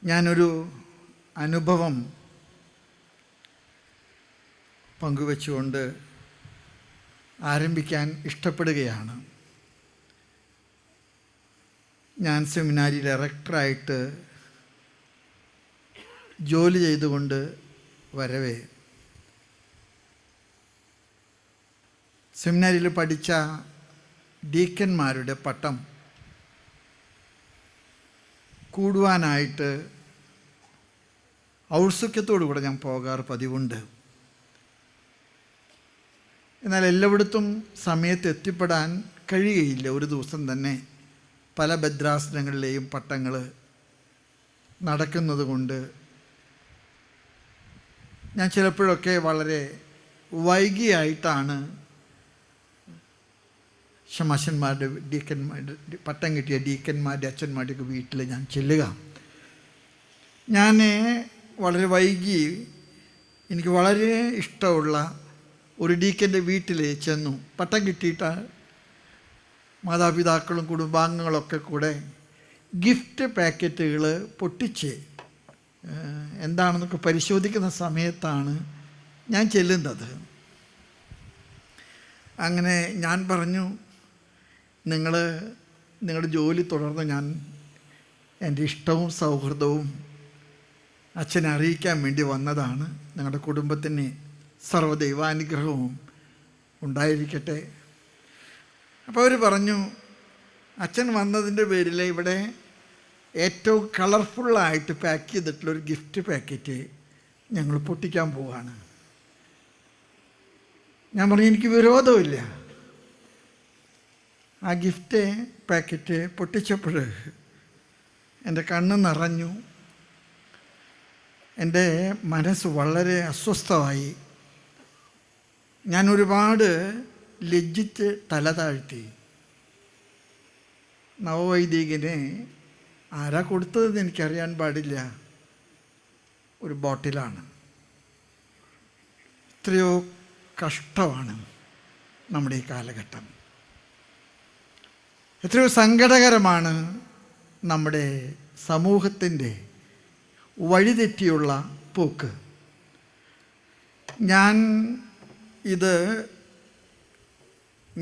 ഞാനൊരു അനുഭവം പങ്കുവെച്ചുകൊണ്ട് ആരംഭിക്കാൻ ഇഷ്ടപ്പെടുകയാണ്. ഞാൻ സെമിനാരിയിൽ ഡയറക്ടറായിട്ട് ജോലി ചെയ്തുകൊണ്ട് വരവേ സെമിനാരിയിൽ പഠിച്ച ഡീക്കന്മാരുടെ പട്ടം കൂടുവാനായിട്ട് ഔത്സുക്യത്തോടുകൂടെ ഞാൻ പോകാറ് പതിവുണ്ട്. എന്നാൽ എല്ലായിടത്തും സമയത്ത് എത്തിപ്പെടാൻ കഴിയുകയില്ല. ഒരു ദിവസം തന്നെ പല ഭദ്രാസനങ്ങളിലെയും പട്ടങ്ങൾ നടക്കുന്നത് കൊണ്ട് ഞാൻ ചിലപ്പോഴൊക്കെ വളരെ വൈകിയായിട്ടാണ് ശമാശന്മാരുടെ ഡീക്കന്മാരുടെ പട്ടം കിട്ടിയ ഡീക്കന്മാരുടെ അച്ഛന്മാരുടെയൊക്കെ വീട്ടിൽ ഞാൻ ചെല്ലുക. ഞാൻ വളരെ വൈകി എനിക്ക് വളരെ ഇഷ്ടമുള്ള ഒരു ഡീക്കൻ്റെ വീട്ടിൽ ചെന്നു. പട്ടം കിട്ടിയിട്ട് മാതാപിതാക്കളും കുടുംബാംഗങ്ങളൊക്കെ കൂടെ ഗിഫ്റ്റ് പാക്കറ്റുകൾ പൊട്ടിച്ച് എന്താണെന്നൊക്കെ പരിശോധിക്കുന്ന സമയത്താണ് ഞാൻ ചെല്ലുന്നത്. അങ്ങനെ ഞാൻ പറഞ്ഞു, നിങ്ങളുടെ ജോലി തുടർന്ന് ഞാൻ എൻ്റെ ഇഷ്ടവും സൗഹൃദവും അച്ഛനെ അറിയിക്കാൻ വേണ്ടി വന്നതാണ്. നിങ്ങളുടെ കുടുംബത്തിന് സർവ്വദൈവാനുഗ്രഹവും ഉണ്ടായിരിക്കട്ടെ. അപ്പോൾ അവർ പറഞ്ഞു, അച്ഛൻ വന്നതിൻ്റെ പേരിൽ ഇവിടെ ഏറ്റവും കളർഫുള്ളായിട്ട് പാക്ക് ചെയ്തിട്ടുള്ളൊരു ഗിഫ്റ്റ് പാക്കറ്റ് ഞങ്ങൾ പൊട്ടിക്കാൻ പോവുകയാണ്. ഞാൻ പറഞ്ഞു, എനിക്ക് വിരോധമില്ല. ആ ഗിഫ്റ്റ് പാക്കറ്റ് പൊട്ടിച്ചപ്പോൾ എൻ്റെ കണ്ണ് നിറഞ്ഞു. എൻ്റെ മനസ്സ് വളരെ അസ്വസ്ഥമായി. ഞാൻ ഒരുപാട് ലജ്ജിച്ച് തല താഴ്ത്തി. നവവൈദികനെ ആരാ കൊടുത്തതെന്ന് എനിക്കറിയാൻ പാടില്ല. ഒരു ബോട്ടിലാണ്. എത്രയോ കഷ്ടമാണ് നമ്മുടെ ഈ കാലഘട്ടം. എത്രയോ സങ്കടകരമാണ് നമ്മുടെ സമൂഹത്തിൻ്റെ വഴിതെറ്റിയുള്ള പോക്ക്. ഞാൻ ഇത്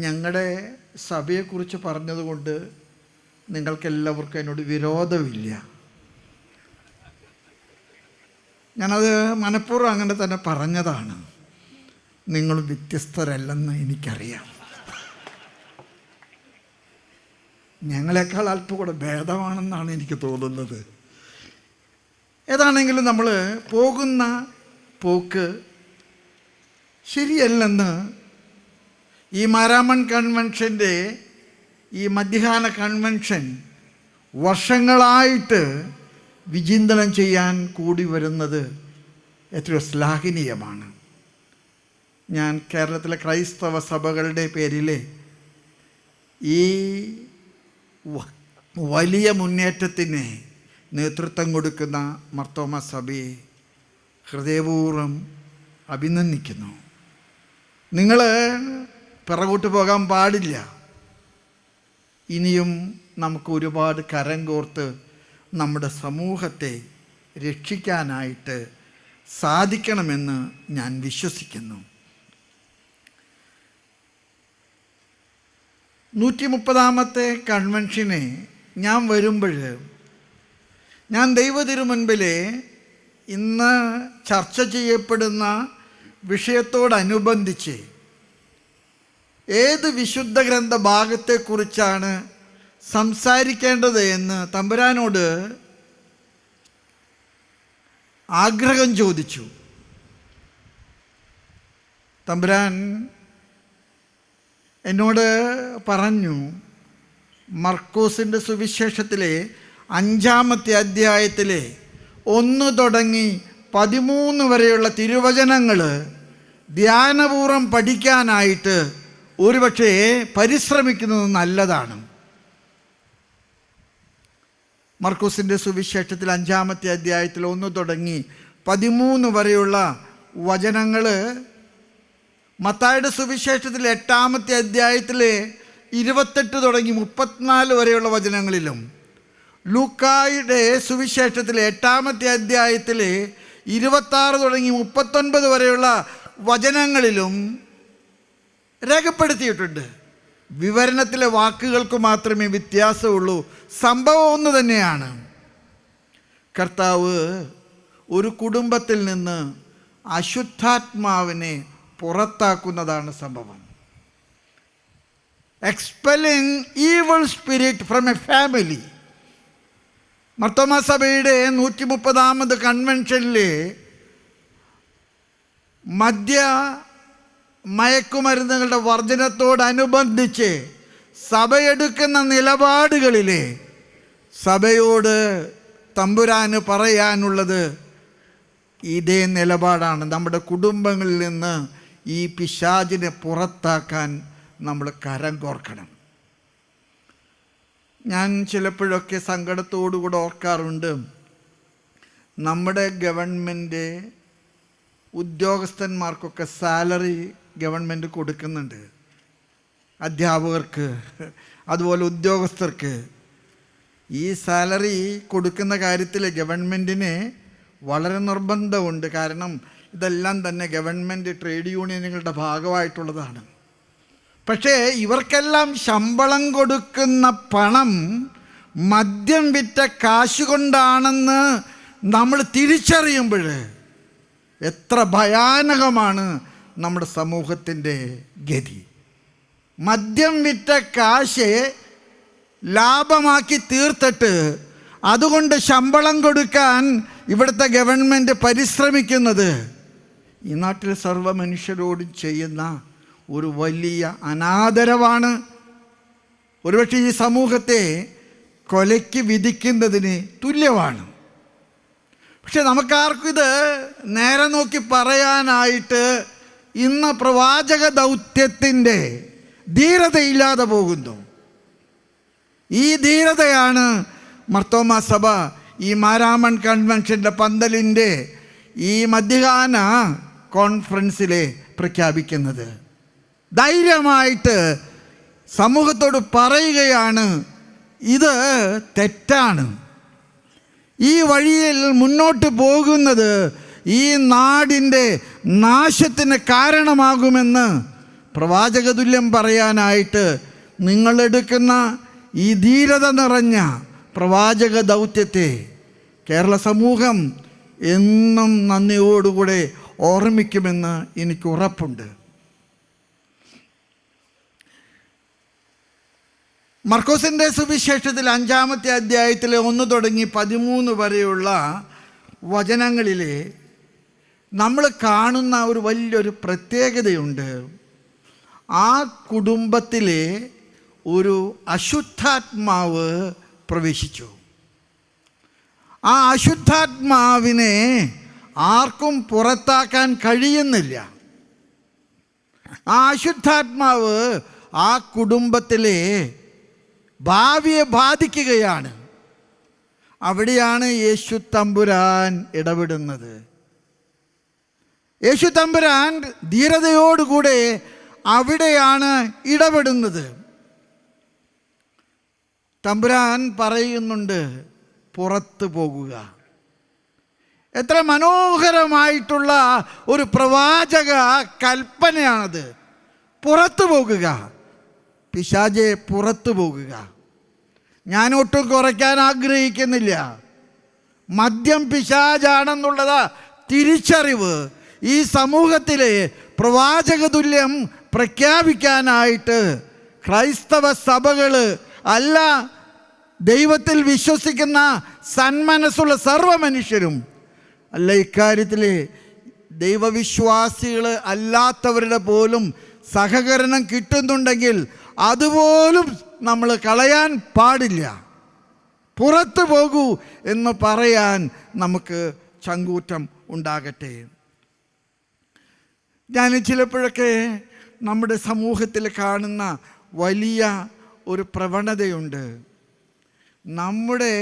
ഞങ്ങളുടെ സഭയെക്കുറിച്ച് പറഞ്ഞതുകൊണ്ട് നിങ്ങൾക്കെല്ലാവർക്കും എന്നോട് വിരോധമില്ല. ഞാനത് മനഃപൂർവ്വം അങ്ങനെ തന്നെ പറഞ്ഞതാണ്. നിങ്ങൾ വ്യത്യസ്തരല്ലെന്ന് എനിക്കറിയാം. ഞങ്ങളെക്കാൾ അല്പം കൂടെ ഭേദമാണെന്നാണ് എനിക്ക് തോന്നുന്നത്. ഏതാണെങ്കിലും നമ്മൾ പോകുന്ന പോക്ക് ശരിയല്ലെന്ന് ഈ മാരാമൺ കൺവെൻഷൻ്റെ ഈ മധ്യാഹ്ന കൺവെൻഷൻ വർഷങ്ങളായിട്ട് വിചിന്തനം ചെയ്യാൻ കൂടി വരുന്നത് എത്രയോ ശ്ലാഘനീയമാണ്. ഞാൻ കേരളത്തിലെ ക്രൈസ്തവ സഭകളുടെ പേരിൽ ഈ വലിയ മുന്നേറ്റത്തിന് നേതൃത്വം കൊടുക്കുന്ന മാർത്തോമാ സഭയെ ഹൃദയപൂർവ്വം അഭിനന്ദിക്കുന്നു. നിങ്ങൾ പിറകോട്ട് പോകാൻ പാടില്ല. ഇനിയും നമുക്ക് ഒരുപാട് കരം കോർത്ത് നമ്മുടെ സമൂഹത്തെ രക്ഷിക്കാനായിട്ട് സാധിക്കണമെന്ന് ഞാൻ വിശ്വസിക്കുന്നു. 130ാമത്തെ കൺവെൻഷനെ ഞാൻ വരുമ്പോൾ ഞാൻ ദൈവതിരുമുൻപിൽ ഇന്ന് ചർച്ച ചെയ്യപ്പെടുന്ന വിഷയത്തോടനുബന്ധിച്ച് ഏത് വിശുദ്ധ ഗ്രന്ഥ ഭാഗത്തെക്കുറിച്ചാണ് സംസാരിക്കേണ്ടത് എന്ന് തമ്പുരാനോട് ആഗ്രഹം ചോദിച്ചു. തമ്പുരാൻ എന്നോട് പറഞ്ഞു, മർക്കോസിൻ്റെ സുവിശേഷത്തിലെ 5-ാമത്തെ അധ്യായത്തിലെ 1 തുടങ്ങി 13 വരെയുള്ള തിരുവചനങ്ങൾ ധ്യാനപൂർവ്വം പഠിക്കാനായിട്ട് ഒരുപക്ഷെ പരിശ്രമിക്കുന്നത് നല്ലതാണ്. മർക്കോസിൻ്റെ സുവിശേഷത്തിൽ 5-ാമത്തെ അധ്യായത്തിൽ 1 തുടങ്ങി 13 വരെയുള്ള വചനങ്ങൾ, മത്തായിയുടെ സുവിശേഷത്തിൽ 8-ാമത്തെ അധ്യായത്തിൽ 28 തുടങ്ങി 34 വരെയുള്ള വചനങ്ങളിലും, ലൂക്കായുടെ സുവിശേഷത്തിലെ 8-ാമത്തെ അധ്യായത്തിലെ 26 തുടങ്ങി 39 വരെയുള്ള വചനങ്ങളിലും രേഖപ്പെടുത്തിയിട്ടുണ്ട്. വിവരണത്തിലെ വാക്കുകൾക്ക് മാത്രമേ വ്യത്യാസമുള്ളൂ. സംഭവം ഒന്ന് തന്നെയാണ്. കർത്താവ് ഒരു കുടുംബത്തിൽ നിന്ന് അശുദ്ധാത്മാവിനെ പുറത്താക്കുന്നതാണ് സംഭവം. Expelling evil spirit from a family. Marthoma സഭയുടെ 130ാമത് കൺവെൻഷനിലെ മയക്കുമരുന്നുകളുടെ വർജനത്തോടനുബന്ധിച്ച് സഭയെടുക്കുന്ന നിലപാടുകളിലെ സഭയോട് തമ്പുരാന് പറയാനുള്ളത് ഇതേ നിലപാടാണ്. നമ്മുടെ കുടുംബങ്ങളിൽ നിന്ന് ഈ പിശാചിനെ പുറത്താക്കാൻ നമ്മൾ കരം കോർക്കണം. ഞാൻ ചിലപ്പോഴൊക്കെ സങ്കടത്തോടുകൂടെ ഓർക്കാറുണ്ട്, നമ്മുടെ ഗവൺമെൻറ് ഉദ്യോഗസ്ഥന്മാർക്കൊക്കെ സാലറി ഗവൺമെൻറ് കൊടുക്കുന്നുണ്ട്. അധ്യാപകർക്ക്, അതുപോലെ ഉദ്യോഗസ്ഥർക്ക്. ഈ സാലറി കൊടുക്കുന്ന കാര്യത്തിൽ ഗവൺമെൻറ്റിന് വളരെ നിർബന്ധമുണ്ട്. കാരണം ഇതെല്ലാം തന്നെ ഗവൺമെൻറ് ട്രേഡ് യൂണിയനുകളുടെ ഭാഗമായിട്ടുള്ളതാണ്. പക്ഷേ ഇവർക്കെല്ലാം ശമ്പളം കൊടുക്കുന്ന പണം മദ്യം വിറ്റ കാശുകൊണ്ടാണെന്ന് നമ്മൾ തിരിച്ചറിയുമ്പോൾ എത്ര ഭയാനകമാണ് നമ്മുടെ സമൂഹത്തിൻ്റെ ഗതി. മദ്യം വിറ്റ കാശ് ലാഭമാക്കി തീർത്തിട്ട് അതുകൊണ്ട് ശമ്പളം കൊടുക്കാൻ ഇവിടുത്തെ ഗവൺമെൻറ് പരിശ്രമിക്കുന്നത് ഈ നാട്ടിൽ സർവ്വ മനുഷ്യരോടും ചെയ്യുന്ന ഒരു വലിയ അനാദരവാണ്. ഒരുപക്ഷെ ഈ സമൂഹത്തെ കൊലയ്ക്ക് വിധിക്കുന്നതിന് തുല്യമാണ്. പക്ഷെ നമുക്കാർക്കും ഇത് നേരെ നോക്കി പറയാനായിട്ട് ഇന്ന് പ്രവാചക ദൗത്യത്തിൻ്റെ ധീരതയില്ലാതെ പോകുന്നു. ഈ ധീരതയാണ് മാർത്തോമാ സഭ ഈ മാരാമൺ കൺവെൻഷൻ്റെ പന്തലിൻ്റെ ഈ മധ്യകാല കോൺഫറൻസിലെ പ്രഖ്യാപിക്കുന്നത്. ധൈര്യമായിട്ട് സമൂഹത്തോട് പറയുകയാണ്, ഇത് തെറ്റാണ്. ഈ വഴിയിൽ മുന്നോട്ട് പോകുന്നത് ഈ നാടിൻ്റെ നാശത്തിന് കാരണമാകുമെന്ന് പ്രവാചകതുല്യം പറയാനായിട്ട് നിങ്ങളെടുക്കുന്ന ഈ ധീരത നിറഞ്ഞ പ്രവാചക ദൗത്യത്തെ കേരള സമൂഹം എന്നും നന്ദിയോടുകൂടെ ഓർമ്മിക്കുമെന്ന് എനിക്ക് ഉറപ്പുണ്ട്. മർക്കോസിൻ്റെ സുവിശേഷത്തിൽ 5-ാമത്തെ അധ്യായത്തിലെ 1 തുടങ്ങി 13 വരെയുള്ള വചനങ്ങളിൽ നമ്മൾ കാണുന്ന ഒരു വലിയൊരു പ്രത്യേകതയുണ്ട്. ആ കുടുംബത്തിലെ ഒരു അശുദ്ധാത്മാവ് പ്രവേശിച്ചു. ആ അശുദ്ധാത്മാവിനെ ആർക്കും പുറത്താക്കാൻ കഴിയുന്നില്ല. ആ അശുദ്ധാത്മാവ് ആ കുടുംബത്തിലെ ഭാവിയെ ബാധിക്കുകയാണ്. അവിടെയാണ് യേശു തമ്പുരാൻ ഇടപെടുന്നത്. യേശു തമ്പുരാൻ ധീരതയോടുകൂടെ അവിടെയാണ് ഇടപെടുന്നത്. തമ്പുരാൻ പറയുന്നുണ്ട്, പുറത്തു പോകുക. എത്ര മനോഹരമായിട്ടുള്ള ഒരു പ്രവാചക കൽപ്പനയാണത്. പുറത്തു പോകുക, പിശാചെ പുറത്തു പോകുക. ഞാനൊട്ടും കുറയ്ക്കാൻ ആഗ്രഹിക്കുന്നില്ല. മദ്യം പിശാചാണെന്നുള്ളത് തിരിച്ചറിവ് ഈ സമൂഹത്തിലെ പ്രവാചകതുല്യം പ്രഖ്യാപിക്കാനായിട്ട് ക്രൈസ്തവ സഭകൾ അല്ല, ദൈവത്തിൽ വിശ്വസിക്കുന്ന സന്മനസ്സുള്ള സർവ്വ മനുഷ്യരും അല്ല, ഇക്കാര്യത്തിൽ ദൈവവിശ്വാസികൾ അല്ലാത്തവരുടെ പോലും സഹകരണം കിട്ടുന്നുണ്ടെങ്കിൽ അതുപോലും നമ്മൾ കളയാൻ പാടില്ല. പുറത്തു പോകൂ എന്ന് പറയാൻ നമുക്ക് ചങ്കൂറ്റം ഉണ്ടാകട്ടെ. ഞാൻ ചിലപ്പോഴൊക്കെ നമ്മുടെ സമൂഹത്തിൽ കാണുന്ന വലിയ ഒരു പ്രവണതയുണ്ട്. നമ്മുടെ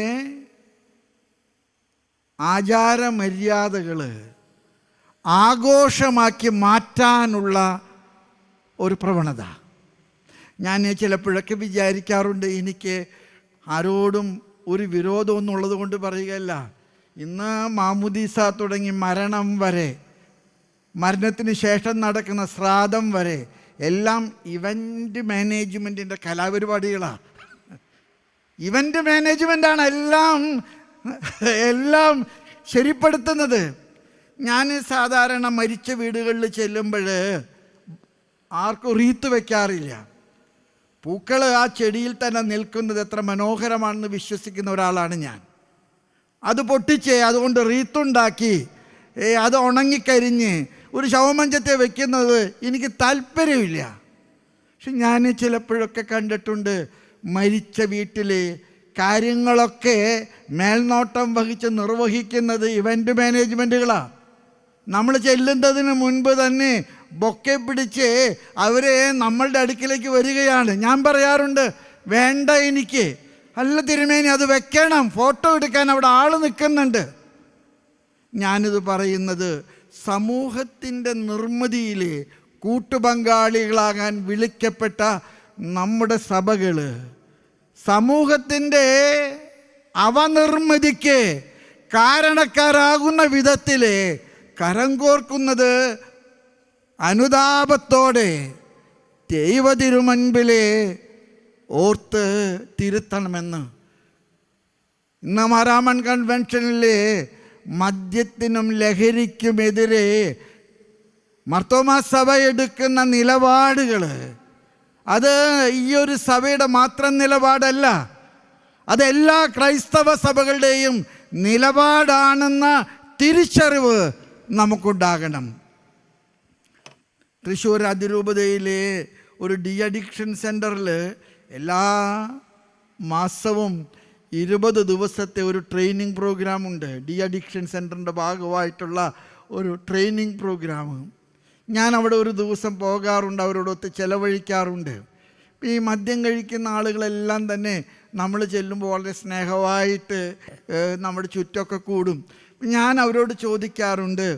ആചാരമര്യാദകൾ ആഘോഷമാക്കി മാറ്റാനുള്ള ഒരു പ്രവണത. ഞാൻ ചിലപ്പോഴൊക്കെ വിചാരിക്കാറുണ്ട്, എനിക്ക് ആരോടും ഒരു വിരോധമൊന്നും ഉള്ളത് കൊണ്ട് പറയുകയല്ല. ഇന്ന് മാമുദീസ തുടങ്ങി മരണം വരെ, മരണത്തിന് ശേഷം നടക്കുന്ന ശ്രാദ്ധം വരെ എല്ലാം ഇവൻ്റ് മാനേജ്മെൻറ്റിൻ്റെ കലാപരിപാടികളാണ്. ഇവൻ്റ് മാനേജ്മെൻറ്റാണ് എല്ലാം ശരിപ്പെടുത്തുന്നത്. ഞാൻ സാധാരണ മരിച്ച വീടുകളിൽ ചെല്ലുമ്പോൾ ആർക്കും റീത്ത് വയ്ക്കാറില്ല. പൂക്കൾ ആ ചെടിയിൽ തന്നെ നിൽക്കുന്നത് എത്ര മനോഹരമാണെന്ന് വിശ്വസിക്കുന്ന ഒരാളാണ് ഞാൻ. അത് പൊട്ടിച്ച് അതുകൊണ്ട് റീത്തുണ്ടാക്കി അത് ഉണങ്ങിക്കരിഞ്ഞ് ഒരു ശവമഞ്ചത്തെ വെക്കുന്നത് എനിക്ക് താല്പര്യമില്ല. പക്ഷെ ഞാൻ ചിലപ്പോഴൊക്കെ കണ്ടിട്ടുണ്ട്, മരിച്ച വീട്ടിലെ കാര്യങ്ങളൊക്കെ മേൽനോട്ടം വഹിച്ച് നിർവഹിക്കുന്നത് ഇവൻ്റ് മാനേജ്മെൻറ്റുകളാണ്. നമ്മൾ ചെല്ലുന്നതിന് മുൻപ് തന്നെ ബൊക്കെ പിടിച്ച് അവരെ നമ്മളുടെ അടുക്കിലേക്ക് വരികയാണ്. ഞാൻ പറയാറുണ്ട്, വേണ്ട എനിക്ക്, അല്ല തിരുമേനി അത് വെക്കണം, ഫോട്ടോ എടുക്കാൻ അവിടെ ആൾ നിൽക്കുന്നുണ്ട്. ഞാനിത് പറയുന്നത് സമൂഹത്തിൻ്റെ നിർമ്മിതിയിൽ കൂട്ടുപങ്കാളികളാകാൻ വിളിക്കപ്പെട്ട നമ്മുടെ സഭകൾ സമൂഹത്തിൻ്റെ അവനിർമ്മിതിക്ക് കാരണക്കാരാകുന്ന വിധത്തിൽ കരം കോർക്കുന്നത് അനുതാപത്തോടെ ദൈവതിരുമുൻപിലെ ഓർത്ത് തിരുത്തണമെന്ന്. ഇന്ന് മാരാമൺ കൺവെൻഷനിൽ മദ്യത്തിനും ലഹരിക്കുമെതിരെ മാർത്തോമാ സഭ എടുക്കുന്ന നിലപാടുകൾ അത് ഈ ഒരു സഭയുടെ മാത്രം നിലപാടല്ല, അതെല്ലാ ക്രൈസ്തവ സഭകളുടെയും നിലപാടാണെന്ന തിരിച്ചറിവ് നമുക്കുണ്ടാകണം. തൃശ്ശൂർ അതിരൂപതയിലെ ഒരു ഡി അഡിക്ഷൻ സെൻറ്ററിൽ എല്ലാ മാസവും 20 ദിവസത്തെ ഒരു ട്രെയിനിങ് പ്രോഗ്രാമുണ്ട്. ഡി അഡിക്ഷൻ സെൻറ്ററിൻ്റെ ഭാഗമായിട്ടുള്ള ഒരു ട്രെയിനിങ് പ്രോഗ്രാം. ഞാൻ അവിടെ ഒരു ദിവസം പോകാറുണ്ട്, അവരോടൊത്ത് ചിലവഴിക്കാറുണ്ട്. ഈ മദ്യം കഴിക്കുന്ന ആളുകളെല്ലാം തന്നെ നമ്മൾ ചെല്ലുമ്പോൾ വളരെ സ്നേഹമായിട്ട് നമ്മുടെ ചുറ്റൊക്കെ കൂടും. ഞാൻ അവരോട് ചോദിക്കാറുണ്ട്,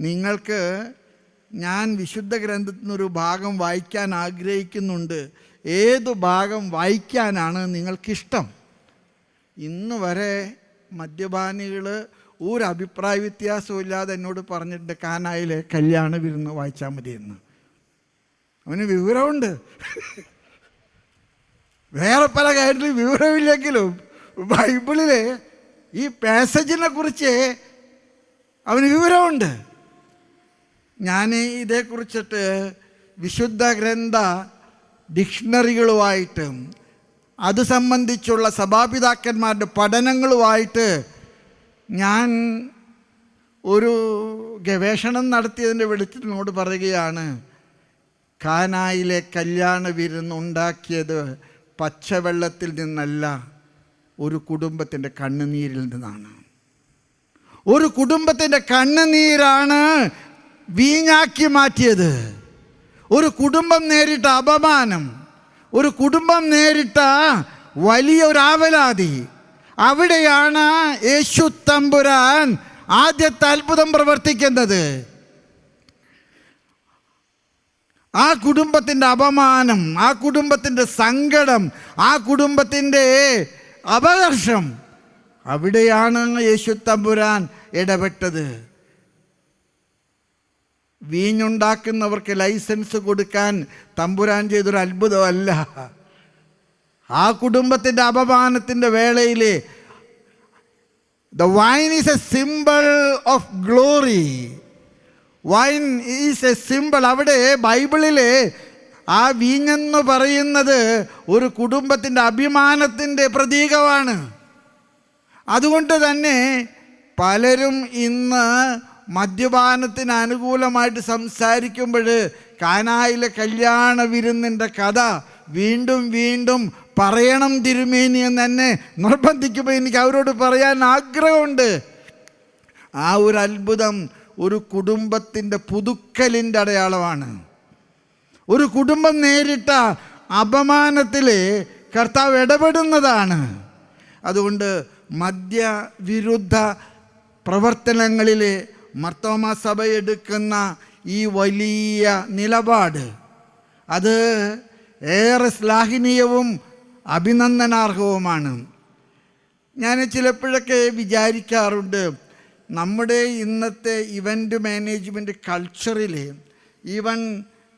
നിങ്ങൾക്ക് ഞാൻ വിശുദ്ധ ഗ്രന്ഥത്തിൽ നിന്നൊരു ഭാഗം വായിക്കാൻ ആഗ്രഹിക്കുന്നുണ്ട്, ഏത് ഭാഗം വായിക്കാനാണ് നിങ്ങൾക്കിഷ്ടം? ഇന്ന് വരെ മദ്യപാനികൾ ഒരു അഭിപ്രായ വ്യത്യാസവും ഇല്ലാതെ എന്നോട് പറഞ്ഞിട്ടുണ്ട്, കാനായിലെ കല്യാണ വിരുന്ന് വായിച്ചാൽ മതിയെന്ന്. അവന് വിവരമുണ്ട്, വേറെ പല കാര്യത്തിലും വിവരമില്ലെങ്കിലും ബൈബിളിലെ ഈ പാസേജിനെ കുറിച്ച് അവന് വിവരമുണ്ട്. ഞാൻ ഇതേക്കുറിച്ചിട്ട് വിശുദ്ധ ഗ്രന്ഥ ഡിക്ഷണറികളുമായിട്ട് അത് സംബന്ധിച്ചുള്ള സഭാപിതാക്കന്മാരുടെ പഠനങ്ങളുമായിട്ട് ഞാൻ ഒരു ഗവേഷണം നടത്തിയതിൻ്റെ വെളിച്ചത്തിനോട് പറയുകയാണ്, കാനായിലെ കല്യാണ വിരുന്നുണ്ടാക്കിയത് പച്ചവെള്ളത്തിൽ നിന്നല്ല, ഒരു കുടുംബത്തിൻ്റെ കണ്ണുനീരിൽ നിന്നാണ്. ഒരു കുടുംബത്തിൻ്റെ കണ്ണുനീരാണ് വീഞ്ഞാക്കി മാറ്റിയത്. ഒരു കുടുംബം നേരിട്ട അപമാനം, ഒരു കുടുംബം നേരിട്ട വലിയൊരാവലാതി, അവിടെയാണ് യേശു തമ്പുരാൻ ആദ്യത്തെ അത്ഭുതം പ്രവർത്തിക്കുന്നത്. ആ കുടുംബത്തിൻ്റെ അപമാനം, ആ കുടുംബത്തിൻ്റെ സങ്കടം, ആ കുടുംബത്തിൻ്റെ അപകർഷം, അവിടെയാണ് യേശു തമ്പുരാൻ ഇടപെട്ടത്. വീഞ്ഞുണ്ടാക്കുന്നവർക്ക് ലൈസൻസ് കൊടുക്കാൻ തമ്പുരാൻ ചെയ്തൊരു അത്ഭുതമല്ല. ആ കുടുംബത്തിൻ്റെ അപമാനത്തിൻ്റെ വേളയിൽ the wine is A symbol of glory. Wine is A symbol. അവിടെ ബൈബിളിൽ ആ വീഞ്ഞെന്ന് പറയുന്നത് ഒരു കുടുംബത്തിൻ്റെ അഭിമാനത്തിൻ്റെ പ്രതീകമാണ്. അതുകൊണ്ട് തന്നെ പലരും ഇന്ന് മദ്യപാനത്തിന് അനുകൂലമായിട്ട് സംസാരിക്കുമ്പോൾ കാനായിലെ കല്യാണ വിരുന്നിൻ്റെ കഥ വീണ്ടും വീണ്ടും പറയണം തിരുമേനി എന്ന് എന്നെ നിർബന്ധിക്കുമ്പോൾ എനിക്ക് അവരോട് പറയാൻ ആഗ്രഹമുണ്ട്. ആ ഒരു അത്ഭുതം ഒരു കുടുംബത്തിൻ്റെ പുതുക്കലിൻ്റെ അടയാളമാണ്. ഒരു കുടുംബം നേരിട്ട അപമാനത്തിൽ കർത്താവ് ഇടപെടുന്നതാണ്. അതുകൊണ്ട് മദ്യവിരുദ്ധ പ്രവർത്തനങ്ങളിൽ മാർത്തോമാ സഭ എടുക്കുന്ന ഈ വലിയ നിലപാട് അത് ഏറെ ശ്ലാഘനീയവും അഭിനന്ദനാർഹവുമാണ്. ഞാൻ ചിലപ്പോഴൊക്കെ വിചാരിക്കാറുണ്ട്, നമ്മുടെ ഇന്നത്തെ ഇവൻ്റ് മാനേജ്മെൻറ്റ് കൾച്ചറിൽ ഈവൻ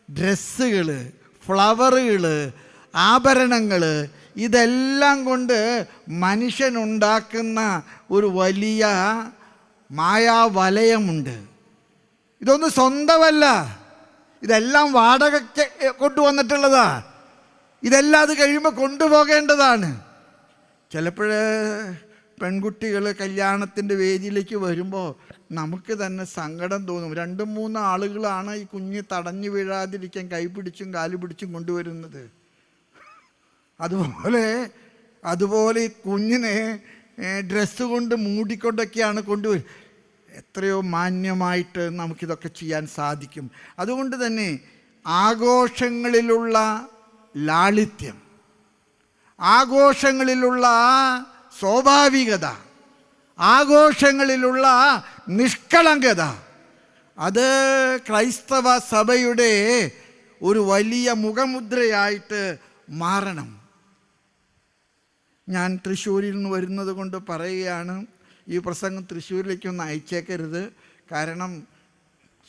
ഡ്രസ്സുകൾ, ഫ്ലവറുകൾ, ആഭരണങ്ങൾ, ഇതെല്ലാം കൊണ്ട് മനുഷ്യനുണ്ടാക്കുന്ന ഒരു വലിയ മായാവലയമുണ്ട്. ഇതൊന്നും സ്വന്തമല്ല, ഇതെല്ലാം വാടകയ്ക്ക് കൊണ്ടുവന്നിട്ടുള്ളതാ. ഇതെല്ലാം അത് കഴിയുമ്പോൾ കൊണ്ടുപോകേണ്ടതാണ്. ചിലപ്പോൾ പെൺകുട്ടികൾ കല്യാണത്തിൻ്റെ വേദിയിലേക്ക് വരുമ്പോൾ നമുക്ക് തന്നെ സങ്കടം തോന്നും. 2-3 ആളുകളാണ് ഈ കുഞ്ഞ് തടഞ്ഞു വീഴാതിരിക്കാൻ കൈപിടിച്ചും കാല് പിടിച്ചും കൊണ്ടുവരുന്നത്. അതുപോലെ ഈ കുഞ്ഞിനെ ഡ്രസ്സ് കൊണ്ട് മൂടിക്കൊണ്ടൊക്കെയാണ് കൊണ്ടുവരും. എത്രയോ മാന്യമായിട്ട് നമുക്കിതൊക്കെ ചെയ്യാൻ സാധിക്കും. അതുകൊണ്ട് തന്നെ ആഘോഷങ്ങളിലുള്ള ലാളിത്യം, ആഘോഷങ്ങളിലുള്ള സ്വാഭാവികത, ആഘോഷങ്ങളിലുള്ള നിഷ്കളങ്കത, അത് ക്രൈസ്തവ സഭയുടെ ഒരു വലിയ മുഖമുദ്രയായിട്ട് മാറണം. ഞാൻ തൃശ്ശൂരിൽ നിന്ന് വരുന്നത് കൊണ്ട് പറയുകയാണ്, ഈ പ്രസംഗം തൃശ്ശൂരിലേക്കൊന്നും അയച്ചേക്കരുത്. കാരണം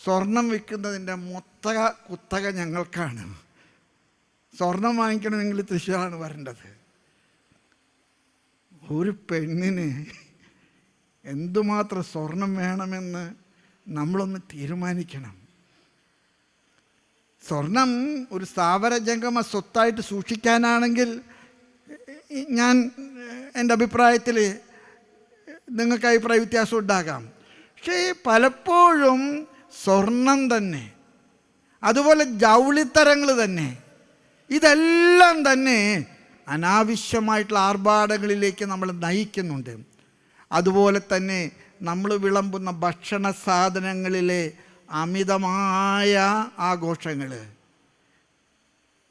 സ്വർണം വിൽക്കുന്നതിൻ്റെ മൊത്ത കുത്തക ഞങ്ങൾക്കാണ്. സ്വർണം വാങ്ങിക്കണമെങ്കിൽ തൃശ്ശൂരാണ് വരേണ്ടത്. ഒരു പെണ്ണിന് എന്തുമാത്രം സ്വർണം വേണമെന്ന് നമ്മളൊന്ന് തീരുമാനിക്കണം. സ്വർണം ഒരു സ്ഥാവര ജംഗമ സ്വത്തായിട്ട് സൂക്ഷിക്കാനാണെങ്കിൽ ഞാൻ എൻ്റെ അഭിപ്രായത്തിൽ നിങ്ങൾക്ക് അഭിപ്രായ വ്യത്യാസം ഉണ്ടാകാം. പക്ഷേ പലപ്പോഴും സ്വർണം തന്നെ, അതുപോലെ ജൗളിത്തരങ്ങൾ തന്നെ, ഇതെല്ലാം തന്നെ അനാവശ്യമായിട്ടുള്ള ആർഭാടങ്ങളിലേക്ക് നമ്മൾ നയിക്കുന്നുണ്ട്. അതുപോലെ തന്നെ നമ്മൾ വിളമ്പുന്ന ഭക്ഷണ സാധനങ്ങളിലെ അമിതമായ ആഘോഷങ്ങൾ.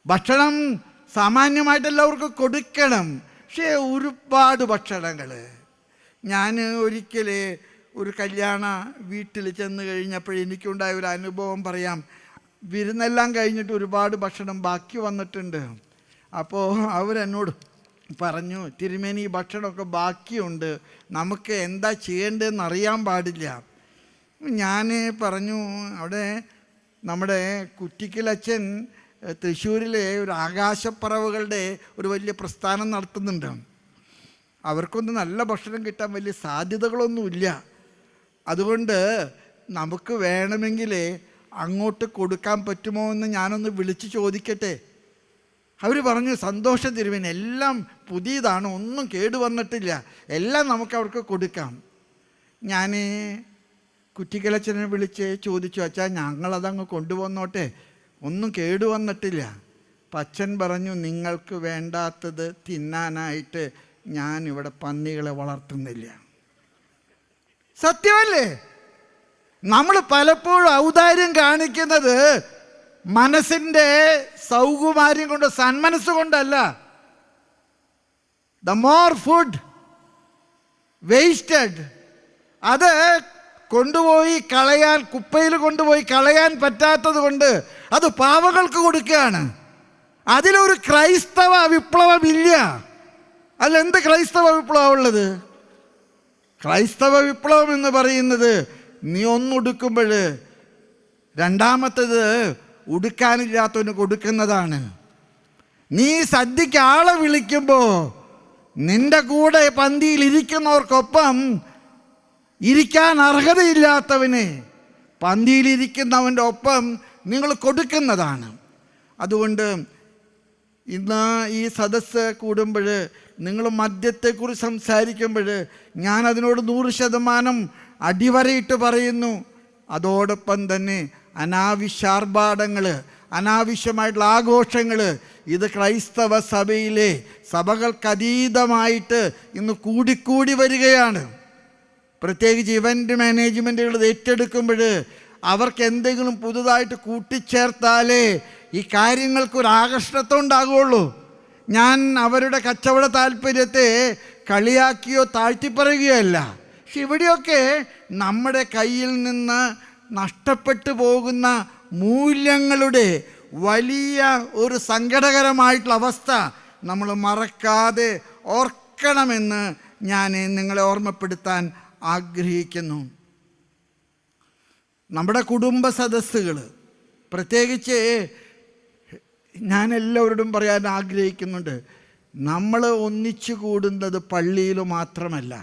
ഭക്ഷണം സാമാന്യമായിട്ട് എല്ലാവർക്കും കൊടുക്കണം, പക്ഷേ ഒരുപാട് ഭക്ഷണങ്ങൾ. ഞാൻ ഒരിക്കൽ ഒരു കല്യാണ വീട്ടിൽ ചെന്ന് കഴിഞ്ഞപ്പോൾ എനിക്കുണ്ടായ ഒരു അനുഭവം പറയാം. വിരുന്നെല്ലാം കഴിഞ്ഞിട്ട് ഒരുപാട് ഭക്ഷണം ബാക്കി വന്നിട്ടുണ്ട്. അപ്പോൾ അവരെന്നോട് പറഞ്ഞു, തിരുമേനി ഈ ഭക്ഷണമൊക്കെ ബാക്കിയുണ്ട്, നമുക്ക് എന്താ ചെയ്യേണ്ടതെന്ന് അറിയാൻ പാടില്ല. ഞാൻ പറഞ്ഞു, അവിടെ നമ്മുടെ കുറ്റിക്കലച്ഛൻ തൃശ്ശൂരിലെ ഒരു ആകാശപ്പറവുകളുടെ ഒരു വലിയ പ്രസ്ഥാനം നടത്തുന്നുണ്ട്. അവർക്കൊന്നും നല്ല ഭക്ഷണം കിട്ടാൻ വലിയ സാധ്യതകളൊന്നുമില്ല. അതുകൊണ്ട് നമുക്ക് വേണമെങ്കിൽ അങ്ങോട്ട് കൊടുക്കാൻ പറ്റുമോ എന്ന് ഞാനൊന്ന് വിളിച്ച് ചോദിക്കട്ടെ. അവർ പറഞ്ഞു, സന്തോഷം തിരുമേനി, എല്ലാം പുതിയതാണ്, ഒന്നും കേടുവന്നിട്ടില്ല, എല്ലാം നമുക്ക് അവർക്ക് കൊടുക്കാം. ഞാൻ കുറ്റിക്കലച്ചനെ വിളിച്ച് ചോദിച്ചു, അച്ഛാ ഞങ്ങളതങ്ങ് കൊണ്ടുവന്നോട്ടെ, ഒന്നും കേടുവന്നിട്ടില്ല. അച്ഛൻ പറഞ്ഞു, നിങ്ങൾക്ക് വേണ്ടാത്തത് തിന്നാനായിട്ട് ഞാൻ ഇവിടെ പന്നികളെ വളർത്തുന്നില്ല. സത്യമല്ലേ? നമ്മൾ പലപ്പോഴും ഔദാര്യം കാണിക്കുന്നത് മനസ്സിൻ്റെ സൗകുമാര്യം കൊണ്ട്, സന്മനസ് കൊണ്ടല്ല. ദ മോർ ഫുഡ് വേസ്റ്റഡ്, അത് കൊണ്ടുപോയി കളയാൻ, കുപ്പയിൽ കൊണ്ടുപോയി കളയാൻ പറ്റാത്തത് കൊണ്ട് അത് പാവങ്ങൾക്ക് കൊടുക്കുകയാണ്. അതിലൊരു ക്രൈസ്തവ വിപ്ലവമില്ല. അതിലെന്ത് ക്രൈസ്തവ വിപ്ലവം ഉള്ളത്? ക്രൈസ്തവ വിപ്ലവം എന്ന് പറയുന്നത് നീ ഒന്നുടുക്കുമ്പോൾ രണ്ടാമത്തേത് ഉടുക്കാനില്ലാത്തവന് കൊടുക്കുന്നതാണ്. നീ സദ്യക്ക് ആളെ വിളിക്കുമ്പോൾ നിന്റെ കൂടെ പന്തിയിൽ ഇരിക്കുന്നവർക്കൊപ്പം ഇരിക്കാൻ അർഹതയില്ലാത്തവന് പന്തിയിലിരിക്കുന്നവൻ്റെ ഒപ്പം നിങ്ങൾ കൊടുക്കുന്നതാണ്. അതുകൊണ്ട് ഇന്ന് ഈ സദസ്സ് കൂടുമ്പോൾ നിങ്ങൾ മദ്യത്തെക്കുറിച്ച് സംസാരിക്കുമ്പോൾ ഞാൻ അതിനോട് 100% അടിവരയിട്ട് പറയുന്നു. അതോടൊപ്പം തന്നെ അനാവശ്യാർഭാടങ്ങൾ, അനാവശ്യമായിട്ടുള്ള ആഘോഷങ്ങൾ, ഇത് ക്രൈസ്തവ സഭയിലെ സഭകൾക്കതീതമായിട്ട് ഇന്ന് കൂടിക്കൂടി വരികയാണ്. പ്രത്യേകിച്ച് ഇവൻ്റ് മാനേജ്മെൻറ്റുകൾ ഏറ്റെടുക്കുമ്പോൾ അവർക്ക് എന്തെങ്കിലും പുതുതായിട്ട് കൂട്ടിച്ചേർത്താലേ ഈ കാര്യങ്ങൾക്കൊരു ആകർഷണത്വം ഉണ്ടാകുകയുള്ളൂ. ഞാൻ അവരുടെ കച്ചവട താല്പര്യത്തെ കളിയാക്കിയോ താഴ്ത്തിപ്പറയുകയോ അല്ല. പക്ഷെ ഇവിടെയൊക്കെ നമ്മുടെ കയ്യിൽ നിന്ന് നഷ്ടപ്പെട്ടു പോകുന്ന മൂല്യങ്ങളുടെ വലിയ ഒരു സങ്കടകരമായിട്ടുള്ള അവസ്ഥ നമ്മൾ മറക്കാതെ ഓർക്കണമെന്ന് ഞാൻ നിങ്ങളെ ഓർമ്മപ്പെടുത്താൻ ആഗ്രഹിക്കുന്നു. നമ്മുടെ കുടുംബ സദസ്സുകൾ, പ്രത്യേകിച്ച് ഞാൻ എല്ലാവരോടും പറയാൻ ആഗ്രഹിക്കുന്നുണ്ട്, നമ്മൾ ഒന്നിച്ചു കൂടുന്നത് പള്ളിയിൽ മാത്രമല്ല.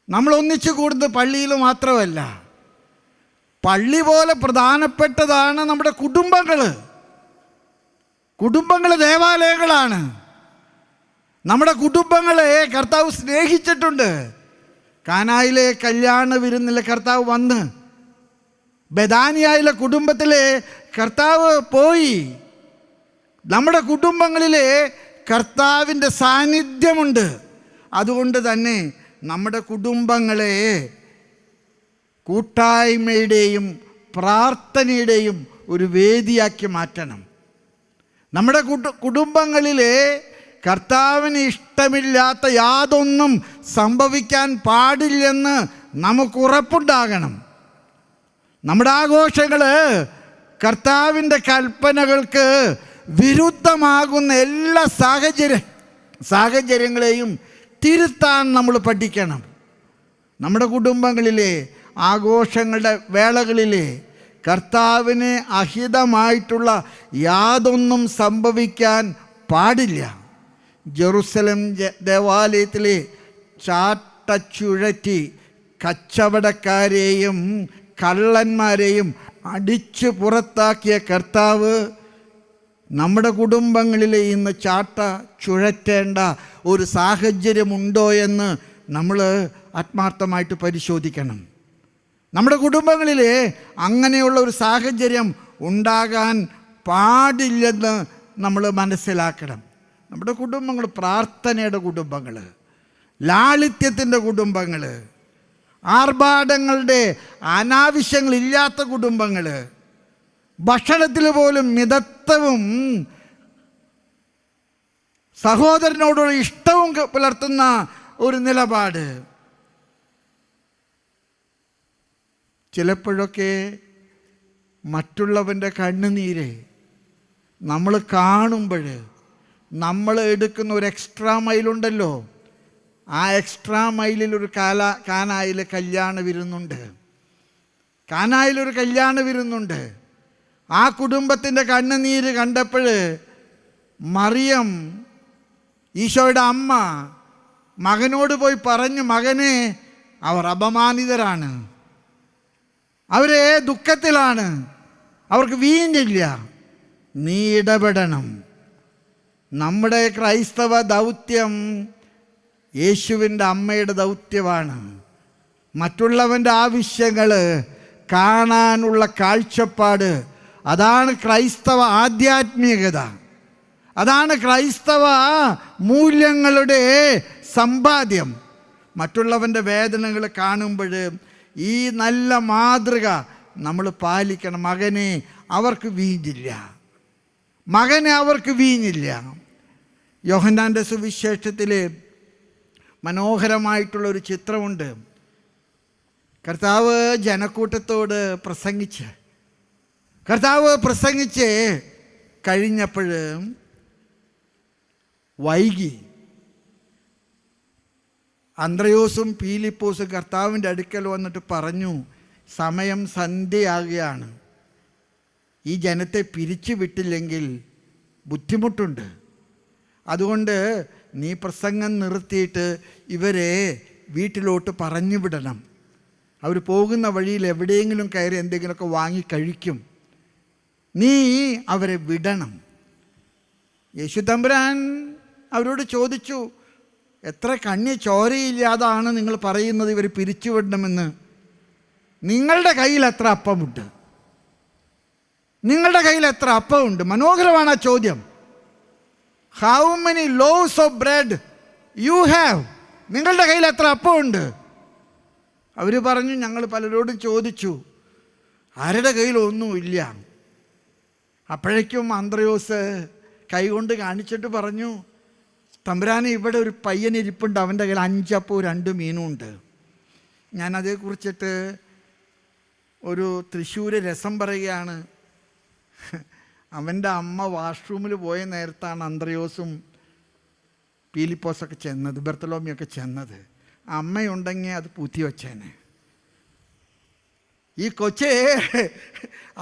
നമ്മൾ ഒന്നിച്ചു കൂടുന്നത് പള്ളിയിൽ മാത്രമല്ല, പള്ളി പോലെ പ്രധാനപ്പെട്ടതാണ് നമ്മുടെ കുടുംബങ്ങൾ. കുടുംബങ്ങൾ ദേവാലയങ്ങളാണ്. നമ്മുടെ കുടുംബങ്ങളെ കർത്താവ് സ്നേഹിച്ചിട്ടുണ്ട്. കാനായിലെ കല്യാണ വിരുന്നിലെ കർത്താവ് വന്ന് ബെഥാനിയയിലെ കുടുംബത്തിലെ കർത്താവ് പോയി. നമ്മുടെ കുടുംബങ്ങളിലെ കർത്താവിൻ്റെ സാന്നിധ്യമുണ്ട്. അതുകൊണ്ട് തന്നെ നമ്മുടെ കുടുംബങ്ങളെ കൂട്ടായ്മയുടെയും പ്രാർത്ഥനയുടെയും ഒരു വേദിയാക്കി മാറ്റണം. നമ്മുടെ കുടുംബങ്ങളിലെ കർത്താവിന് ഇഷ്ടമില്ലാത്ത യാതൊന്നും സംഭവിക്കാൻ പാടില്ലെന്ന് നമുക്ക് ഉറപ്പുണ്ടാകണം. നമ്മുടെ ആഘോഷങ്ങൾ കർത്താവിൻ്റെ കൽപ്പനകൾക്ക് വിരുദ്ധമാകുന്ന എല്ലാ സാഹചര്യങ്ങളെയും തിരുത്താൻ നമ്മൾ പഠിക്കണം. നമ്മുടെ കുടുംബങ്ങളിലെ ആഘോഷങ്ങളുടെ വേളകളിലെ കർത്താവിന് അഹിതമായിട്ടുള്ള യാതൊന്നും സംഭവിക്കാൻ പാടില്ല. ജെറുസലം ദേവാലയത്തിലെ ചാട്ടച്ചുഴറ്റി കച്ചവടക്കാരെയും കള്ളന്മാരെയും അടിച്ചു പുറത്താക്കിയ കർത്താവ് നമ്മുടെ കുടുംബങ്ങളിലെ ഇന്ന് ചാട്ട ചുഴറ്റേണ്ട ഒരു സാഹചര്യമുണ്ടോ എന്ന് നമ്മൾ ആത്മാർത്ഥമായിട്ട് പരിശോധിക്കണം. നമ്മുടെ കുടുംബങ്ങളിൽ അങ്ങനെയുള്ള ഒരു സാഹചര്യം ഉണ്ടാകാൻ പാടില്ലെന്ന് നമ്മൾ മനസ്സിലാക്കണം. നമ്മുടെ കുടുംബങ്ങൾ പ്രാർത്ഥനയുടെ കുടുംബങ്ങൾ, ലാളിത്യത്തിൻ്റെ കുടുംബങ്ങൾ, ആർഭാടങ്ങളുടെ അനാവശ്യങ്ങളില്ലാത്ത കുടുംബങ്ങൾ, ഭക്ഷണത്തിൽ പോലും മിതത്വവും സഹോദരനോടുള്ള ഇഷ്ടവും പുലർത്തുന്ന ഒരു നിലപാട്. ചിലപ്പോഴൊക്കെ മറ്റുള്ളവൻ്റെ കണ്ണുനീര് നമ്മൾ കാണുമ്പോൾ നമ്മൾ എടുക്കുന്ന ഒരു എക്സ്ട്രാ മൈലുണ്ടല്ലോ, ആ എക്സ്ട്രാ മൈലിൽ ഒരു കാനായിൽ കല്യാണ വിരുന്നുണ്ട്. കാനായിലൊരു കല്യാണ വിരുന്നുണ്ട്. ആ കുടുംബത്തിൻ്റെ കണ്ണുനീര് കണ്ടപ്പോൾ മറിയം, ഈശോയുടെ അമ്മ, മകനോട് പോയി പറഞ്ഞു, മകനെ, അവർ അപമാനിതരാണ്, അവരെ ദുഃഖത്തിലാണ്, അവർക്ക് വീഞ്ഞില്ല, നീ ഇടപെടണം. നമ്മുടെ ക്രൈസ്തവ ദൗത്യം യേശുവിൻ്റെ അമ്മയുടെ ദൗത്യമാണ്. മറ്റുള്ളവൻ്റെ ആവശ്യങ്ങൾ കാണാനുള്ള കാഴ്ചപ്പാട്, അതാണ് ക്രൈസ്തവ ആധ്യാത്മികത, അതാണ് ക്രൈസ്തവ മൂല്യങ്ങളുടെ സമ്പാദ്യം. മറ്റുള്ളവൻ്റെ വേദനകൾ കാണുമ്പോൾ ഈ നല്ല മാതൃക നമ്മൾ പാലിക്കണം. മകനെ, അവർക്ക് വീഞ്ഞില്ല, മകനെ, അവർക്ക് വീഞ്ഞില്ല. യോഹന്നാൻ്റെ സുവിശേഷത്തിൽ മനോഹരമായിട്ടുള്ളൊരു ചിത്രമുണ്ട്. കർത്താവ് ജനക്കൂട്ടത്തോട് പ്രസംഗിച്ച് കഴിഞ്ഞപ്പോൾ വൈകി. അന്ത്രയോസും പീലിപ്പോസും കർത്താവിൻ്റെ അടുക്കൽ വന്നിട്ട് പറഞ്ഞു, സമയം സന്ധ്യയാകുകയാണ്, ഈ ജനത്തെ പിരിച്ചു വിട്ടില്ലെങ്കിൽ ബുദ്ധിമുട്ടുണ്ട്, അതുകൊണ്ട് നീ പ്രസംഗം നിർത്തിയിട്ട് ഇവരെ വീട്ടിലോട്ട് പറഞ്ഞു വിടണം. അവർ പോകുന്ന വഴിയിൽ എവിടെയെങ്കിലും കയറി എന്തെങ്കിലുമൊക്കെ വാങ്ങി കഴിക്കും, നീ അവരെ വിടണം. യേശു തമ്പുരാൻ അവരോട് ചോദിച്ചു, എത്ര കണ്ണി ചോരയില്ലാതാണ് നിങ്ങൾ പറയുന്നത് ഇവർ പിരിച്ചുവിടണമെന്ന്? നിങ്ങളുടെ കയ്യിൽ എത്ര അപ്പമുണ്ട്? നിങ്ങളുടെ കയ്യിൽ എത്ര അപ്പമുണ്ട്? മനോഹരമാണ് ആ ചോദ്യം. How many loaves of bread you have? നിങ്ങളുടെ കയ്യിൽ എത്ര അപ്പമുണ്ട്? അവർ പറഞ്ഞു, ഞങ്ങൾ പലരോടും ചോദിച്ചു, ആരുടെ കയ്യിൽ ഒന്നുമില്ല. അപ്പോഴേക്കും അന്ത്രയോസ് കൈകൊണ്ട് കാണിച്ചിട്ട് പറഞ്ഞു, തമ്പുരാനെ, ഇവിടെ ഒരു പയ്യനിരിപ്പുണ്ട്, അവൻ്റെ കയ്യിൽ 5 അപ്പവും 2 മീനും ഉണ്ട്. ഞാനതേക്കുറിച്ചിട്ട് ഒരു തൃശ്ശൂർ രസം പറയുകയാണ്. അവൻ്റെ അമ്മ വാഷ്റൂമിൽ പോയ നേരത്താണ് അന്ത്രയോസും പീലിപ്പോസൊക്കെ ചെന്നത്, ബർത്തലോമിയൊക്കെ ചെന്നത്. അമ്മയുണ്ടെങ്കിൽ അത് പൂത്തി വച്ചേനെ. ഈ കൊച്ചേ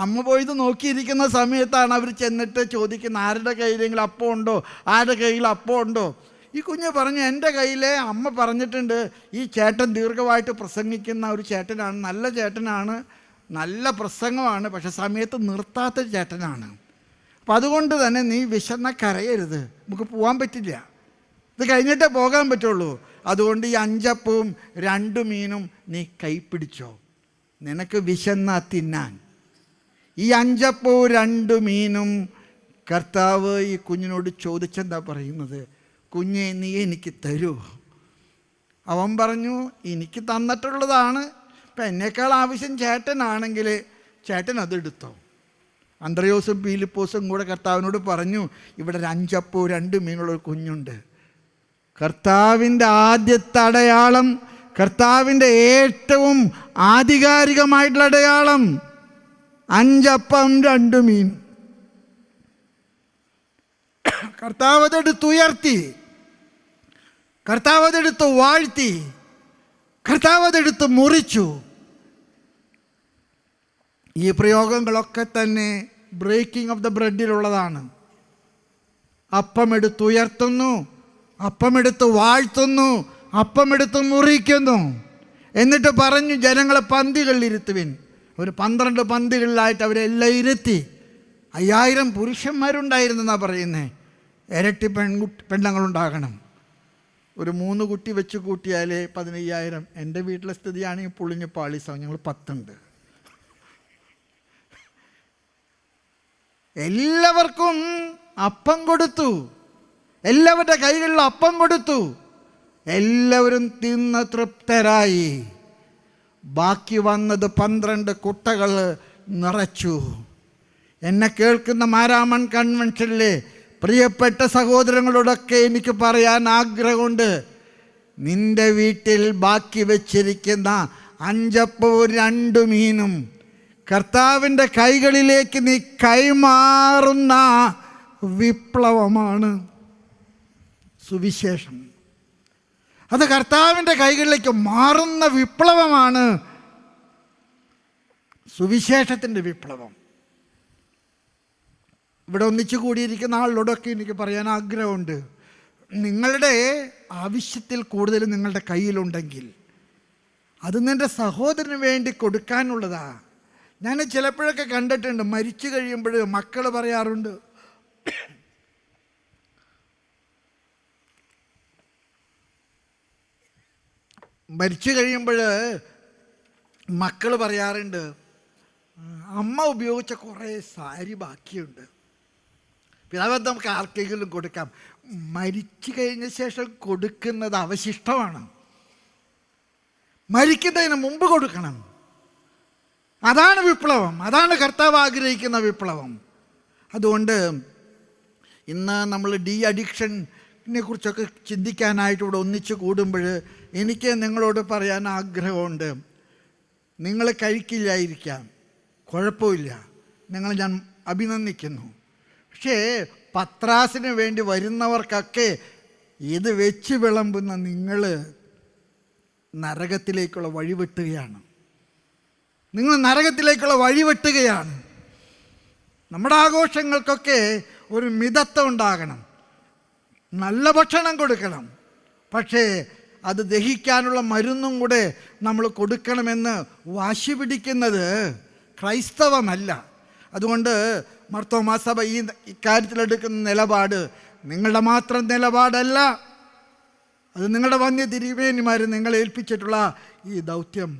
അമ്മ പോയത് നോക്കിയിരിക്കുന്ന സമയത്താണ് അവർ ചെന്നിട്ട് ചോദിക്കുന്നത്, ആരുടെ കയ്യിലെങ്കിലും അപ്പം ഉണ്ടോ, ആരുടെ കയ്യിൽ അപ്പം ഉണ്ടോ. ഈ കുഞ്ഞ് പറഞ്ഞു, എൻ്റെ കയ്യിൽ അമ്മ പറഞ്ഞിട്ടുണ്ട്, ഈ ചേട്ടൻ ദീർഘമായിട്ട് പ്രസംഗിക്കുന്ന ഒരു ചേട്ടനാണ്, നല്ല ചേട്ടനാണ്, നല്ല പ്രസംഗമാണ്, പക്ഷെ സമയത്ത് നിർത്താത്ത ചേട്ടനാണ്. അപ്പം അതുകൊണ്ട് തന്നെ നീ വിശന്ന കരയരുത്, നമുക്ക് പോകാൻ പറ്റില്ല, ഇത് കഴിഞ്ഞിട്ടേ പോകാൻ പറ്റുള്ളൂ. അതുകൊണ്ട് ഈ 5 അപ്പവും 2 മീനും നീ കൈപ്പിടിച്ചോ, നിനക്ക് വിശന്ന തിന്നാൻ. ഈ 5 അപ്പവും 2 മീനും കർത്താവ് ഈ കുഞ്ഞിനോട് ചോദിച്ചെന്താ പറയുന്നത്, കുഞ്ഞെ നീ എനിക്ക് തരൂ. അവൻ പറഞ്ഞു, എനിക്ക് തന്നിട്ടുള്ളതാണ്, ഇപ്പം എന്നേക്കാൾ ആവശ്യം ചേട്ടനാണെങ്കിൽ ചേട്ടൻ അതെടുത്തോ. അന്ത്രയോസും പീലിപ്പോസും കൂടെ കർത്താവിനോട് പറഞ്ഞു, ഇവിടെ 5 അപ്പവും 2 മീനുള്ളൊരു കുഞ്ഞുണ്ട്. കർത്താവിൻ്റെ ആദ്യത്തെ അടയാളം, കർത്താവിൻ്റെ ഏറ്റവും ആധികാരികമായിട്ടുള്ള അടയാളം 5 അപ്പം 2 മീൻ. കർത്താവ് അതെടുത്തുയർത്തി, കർത്താവ് അതെടുത്ത് വാഴ്ത്തി, കർത്താവ് അതെടുത്ത് മുറിച്ചു. ഈ പ്രയോഗങ്ങളൊക്കെ തന്നെ ബ്രേക്കിംഗ് ഓഫ് ദ ബ്രെഡിലുള്ളതാണ്. അപ്പമെടുത്തുയർത്തുന്നു, അപ്പമെടുത്ത് വാഴ്ത്തുന്നു, അപ്പമെടുത്ത് മുറിക്കുന്നു. എന്നിട്ട് പറഞ്ഞു, ജനങ്ങളെ പന്തികളിലിരുത്തുവിൻ. ഒരു 12 പന്തികളിലായിട്ട് അവരെല്ലാം ഇരുത്തി. 5000 പുരുഷന്മാരുണ്ടായിരുന്നെന്നാണ് പറയുന്നത്. ഇരട്ടി പെണ്ണുങ്ങളുണ്ടാകണം. ഒരു 3 കുട്ടി വെച്ച് കൂട്ടിയാൽ 15,000. എൻ്റെ വീട്ടിലെ സ്ഥിതിയാണെങ്കിൽ പുളിഞ്ഞ പാളീസാവും, ഞങ്ങൾ 10 ഉണ്ട്. എല്ലാവർക്കും അപ്പം കൊടുത്തു, എല്ലാവരുടെ കൈകളിൽ അപ്പം കൊടുത്തു. എല്ലാവരും തിന്ന് തൃപ്തരായി. ബാക്കി വന്നത് 12 കുട്ടകൾ നിറച്ചു. എന്നെ കേൾക്കുന്ന മാരാമൺ കൺവെൻഷനിലെ പ്രിയപ്പെട്ട സഹോദരങ്ങളോടൊക്കെ എനിക്ക് പറയാൻ ആഗ്രഹമുണ്ട്, നിൻ്റെ വീട്ടിൽ ബാക്കി വച്ചിരിക്കുന്ന 5 അപ്പവും 2 മീനും കർത്താവിൻ്റെ കൈകളിലേക്ക് നീ കൈമാറുന്ന വിപ്ലവമാണ് സുവിശേഷം. അത് കർത്താവിൻ്റെ കൈകളിലേക്ക് മാറുന്ന വിപ്ലവമാണ് സുവിശേഷത്തിൻ്റെ വിപ്ലവം. ഇവിടെ ഒന്നിച്ചു കൂടിയിരിക്കുന്ന ആളോടൊക്കെ എനിക്ക് പറയാൻ ആഗ്രഹമുണ്ട്, നിങ്ങളുടെ ആവശ്യത്തിൽ കൂടുതൽ നിങ്ങളുടെ കയ്യിലുണ്ടെങ്കിൽ അത് നിൻ്റെ സഹോദരന് വേണ്ടി കൊടുക്കാനുള്ളതാ. ഞാൻ ചിലപ്പോഴൊക്കെ കണ്ടിട്ടുണ്ട്, മരിച്ചു കഴിയുമ്പോൾ മക്കൾ പറയാറുണ്ട്, മരിച്ചു കഴിയുമ്പോൾ മക്കൾ പറയാറുണ്ട്, അമ്മ ഉപയോഗിച്ച കുറേ സാരി ബാക്കിയുണ്ട്, പിതാവ് നമുക്ക് ആർക്കെങ്കിലും കൊടുക്കാം. മരിച്ചു കഴിഞ്ഞ ശേഷം കൊടുക്കുന്നത് അവശിഷ്ടമാണ്, മരിക്കുന്നതിന് മുമ്പ് കൊടുക്കണം. അതാണ് വിപ്ലവം, അതാണ് കർത്താവ് ആഗ്രഹിക്കുന്ന വിപ്ലവം. അതുകൊണ്ട് ഇന്ന് നമ്മൾ അഡിക്ഷനെ കുറിച്ചൊക്കെ ചിന്തിക്കാനായിട്ട് ഇവിടെ ഒന്നിച്ച് കൂടുമ്പോൾ എനിക്ക് നിങ്ങളോട് പറയാൻ ആഗ്രഹമുണ്ട്. നിങ്ങൾ കഴിക്കില്ലായിരിക്കാം, കുഴപ്പമില്ല, നിങ്ങൾ ഞാൻ അഭിനന്ദിക്കുന്നു. പക്ഷേ പത്രാസിന് വേണ്ടി വരുന്നവർക്കൊക്കെ ഇത് വെച്ച് വിളമ്പുന്ന നിങ്ങൾ നരകത്തിലേക്കുള്ള വഴിവെട്ടുകയാണ്. നിങ്ങൾ നരകത്തിലേക്കുള്ള വഴിവെട്ടുകയാണ്. നമ്മുടെ ആഘോഷങ്ങൾക്കൊക്കെ ഒരു മിതത്വം ഉണ്ടാകണം, നല്ല ഭക്ഷണം കൊടുക്കണം, പക്ഷേ അത് ദഹിക്കാനുള്ള മരുന്നും കൂടെ നമ്മൾ കൊടുക്കണമെന്ന് വാശി പിടിക്കുന്നത് ക്രൈസ്തവമല്ല. അതുകൊണ്ട് മാർത്തോമാ സഭ ഈ ഇക്കാര്യത്തിലെടുക്കുന്ന നിലപാട് നിങ്ങളുടെ മാത്രം നിലപാടല്ല, അത് നിങ്ങളുടെ വന്യ തിരുമേനിമാർ നിങ്ങളെ ഏൽപ്പിച്ചിട്ടുള്ള ഈ ദൗത്യം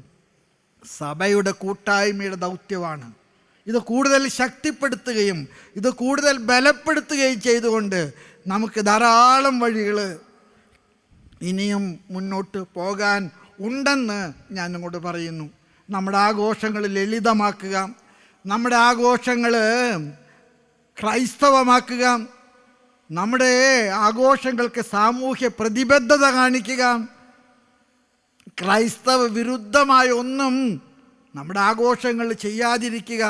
സഭയുടെ കൂട്ടായ്മയുടെ ദൗത്യമാണ്. ഇത് കൂടുതൽ ശക്തിപ്പെടുത്തുകയും ഇത് കൂടുതൽ ബലപ്പെടുത്തുകയും ചെയ്തുകൊണ്ട് നമുക്ക് ധാരാളം വഴികൾ ഇനിയും മുന്നോട്ട് പോകാൻ ഉണ്ടെന്ന് ഞാൻ നിങ്ങളോട് പറയുന്നു. നമ്മുടെ ആഘോഷങ്ങൾ ലളിതമാക്കുക, നമ്മുടെ ആഘോഷങ്ങൾ ക്രൈസ്തവമാക്കുക, നമ്മുടെ ആഘോഷങ്ങൾക്ക് സാമൂഹ്യ പ്രതിബദ്ധത കാണിക്കുക. ക്രൈസ്തവ വിരുദ്ധമായ ഒന്നും നമ്മുടെ ആഘോഷങ്ങൾ ചെയ്യാതിരിക്കുക.